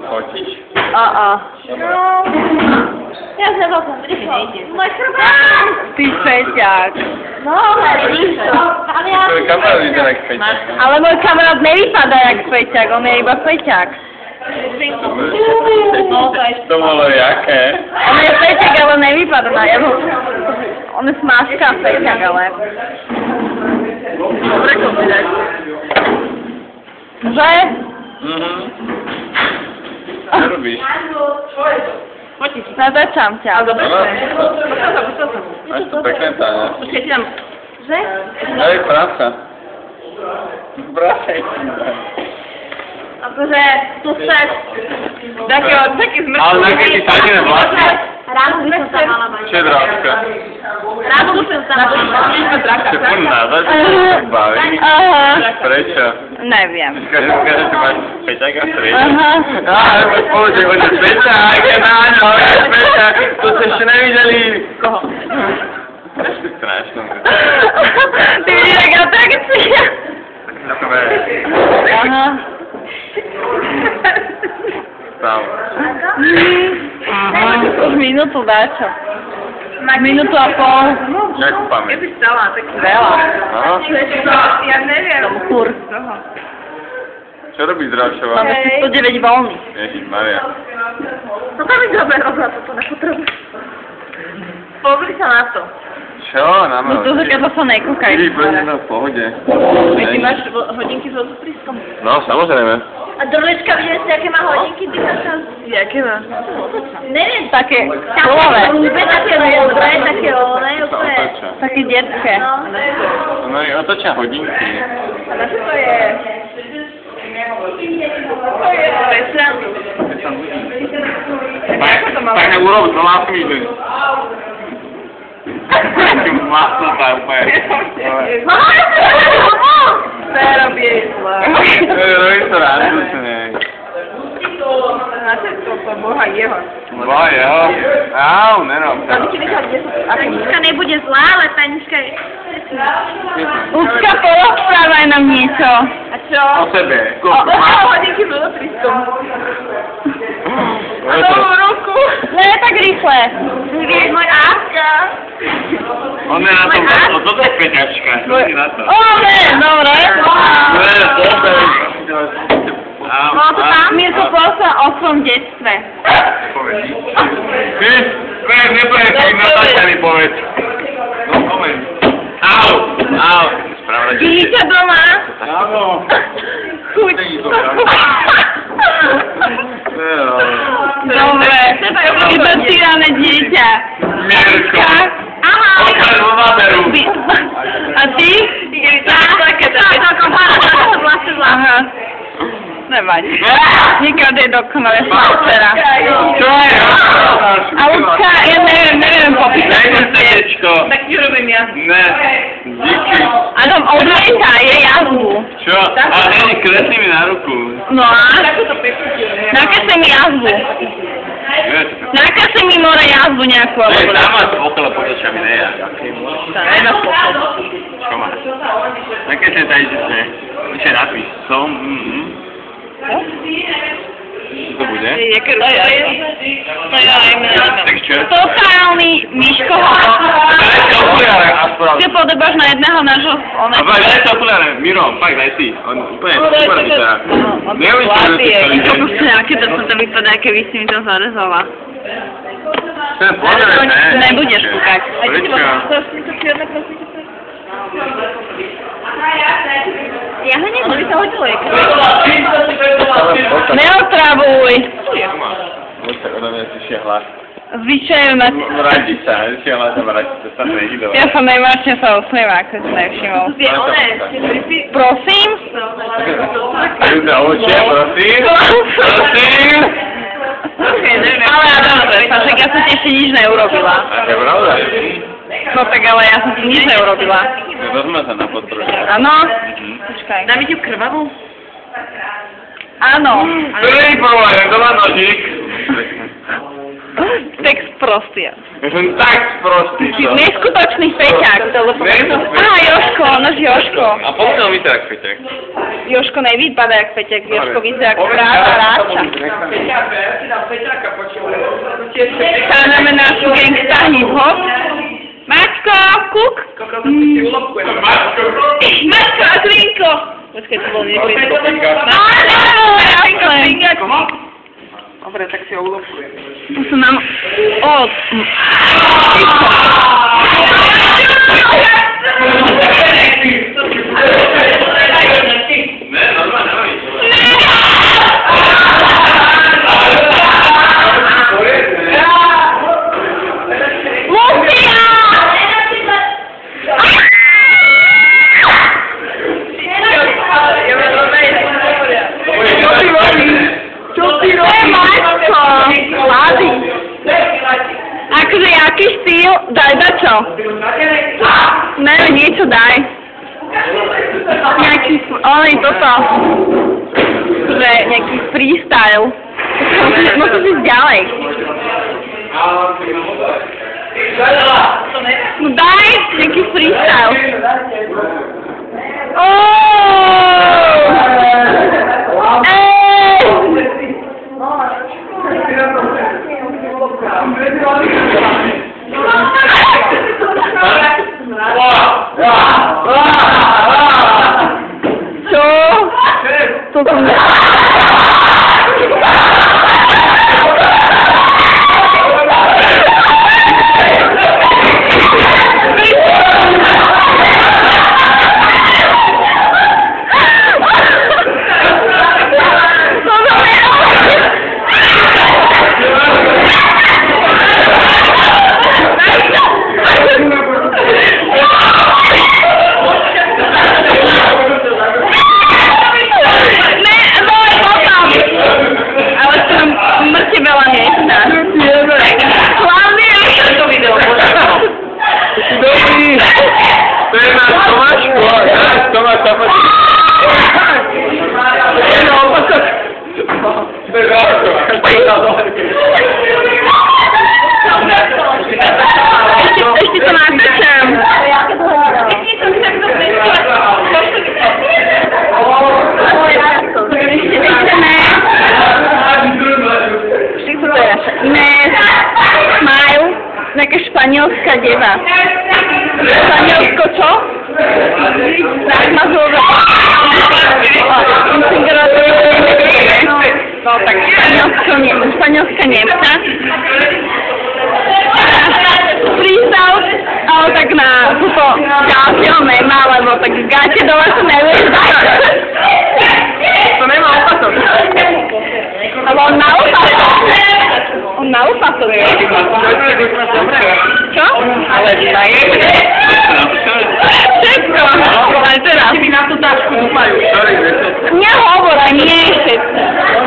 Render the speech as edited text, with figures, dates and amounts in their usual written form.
Fotiť? No. Ja sa vám môj problém. Ty feťák. No, ale ja... Tvoj kamarát vyzerá jak feťák. Ale môj kamarát nevypadá jak feťák, on je iba feťák. To bolo jaké? On je feťák, ale nevypadá na jeho. On je smáčka feťák, ale... Dobre to vidieť. Že? Čo robíš? Natáčam ťa. Áno. Máš to pekné táne. Počkej, ti dám... Že? Daj práca. Vracaj. Akože tu chceš taký zmrtvý... Ale na keď ti sadíme vlastne. Ráno by som sa mala mať. Čo je dráčka? Ráno by som sa mala mať. Čo ponáda, čo sa baví? Prečo? Neviem. Skáže, že máš feťáka v strede. Aha. Ale poď spoločne, poďte feťák, náňo, feťák. To ste ešte nevideli. Koho? Ešte strašno. Ty vidíš, jak atrakcia. Takové. Aha. Tam. Aha. Už minútu dáčo. Minútu a pol. Jakú pamäť? Veľa. Aha. Ja neviem. Kurz. Čo robí Zdravčová? Máme ešte 109 voľný. Ježišmaria. To tam mi dobre rozhľad, toto nepotrebujem. Pozri sa na to. Čo? Na No to keď sa nekúkaj. Ty, poďme na v pohode. Ty máš hodinky so zúpriskom. No, samozrejme. A Drolečka, videli ste, aké má hodinky? Jaké má? Neviem. Také Také kolové. hrubé, také modré, také oné, Sa úplne. otočia. Také detské. No i otočia hodinky. A na čo to je? Tak urob to láskmi. Masnutá úplne. Nerobí jej zle. Robí to rádu, čo nie. Na to boha jeho. Boha jeho? Au, nerob. Tanička nebude zlá, ale Tanička je... Úzka, porozprávaj nám niečo. A čo? O sebe. O hodinky s vodopriskom. A novú ruku. Ne, tak rýchle. Vieš, môj Aska. On je na tom, o toto je peťačka. Čo si na to? O, ne, dobre. No to tam? Mirko, povedz o svojom detstve. Povedz. Ty, nepovedz, si natáčali povedz. No, povedz. Au, au. Správne. Dieťa doma. Áno. Chuť. Dobre. Iba tyrané dieťa. Mirko. Aha. Okáž vo váberu. A ty? Aha. Nevadí. Nikdy dokonale spácera. Čo je? A Lucka, ja neviem popísať. Dajme srdečko. Tak ti urobím ja. Ne. Díky. Áno, odlieta, je jazvu. Čo? A hej, kresli mi na ruku. No a? Nakresli mi jazvu. Nakresli mi more jazvu nejakú. Hej, tam máš okolo potočami, ne ja. Čo máš? Také sa tady, že ne? Ešte napíš. Som, Čo to bude? Tak čo? Totálny Miškoho. Daj si okuliare, aspoň. Ty podobáš na jedného nášho... A pak daj si okuliare, Miro, pak daj si. On úplne super vyzerá. Neuvidíš, že si celý deň. Aké to som to vypadá, keby si mi to zarezala. Ten pozrieš, ne? Nebudeš kúkať. Prečo? Ja ho nebudem, by sa hodilo Neotravuj. Tak odo mňa si šiahla. Zvyčajú na... Radica, šiahla sa radica, sa nehydovala. Ja som najmarčne sa usmieva, ako si nevšimol. Prosím? Ľudia, očia, prosím. Prosím. Ale dobre, však ja som ti ešte nič neurobila. A to je pravda. No tak ale ja som ti nič neurobila. No to sme sa na podporu. Áno? Počkaj. Dáme ti krvavú? Áno. Prvý problém, doma nožík. Text prostý. Ja som tak sprostý. Neskutočný feťák. Á, Jožko, náš Jožko. A pokiaľ vyzerá feťák. Jožko nevypadá jak Peťak, Jožko vyzerá jak práva ráča. Staneme našu gangsta hip-hop. Mačko, kuk! Mačko a Klinko! Počkaj, to bol niekto. Dobre, tak si ho ulobkujem. Tu sú nám... Ne, normálne, ahoj. Lucia! Čo ty robíš? Mačko! Hladí! Akože jaký štýl? Daj dačo. Neviem, niečo daj. Nejaký, toto. Že nejaký freestyle. Musíš ísť ďalej. No daj nejaký freestyle. Čo? To som ešte to natáčam. Smile, nejaká španielská deva. Španielsko čo? Tak ma zove. No tak španielská Nemca. Prístav, ale tak na túto gáťo nemá, lebo tak gáťe dole sa nevieš dať. To nemá opatok. Ale on má opatok. On má opatok. Čo? Ale daj. Všetko. Ale teraz. Si mi na tú tašku dúfajú. Nehovor, nie všetko.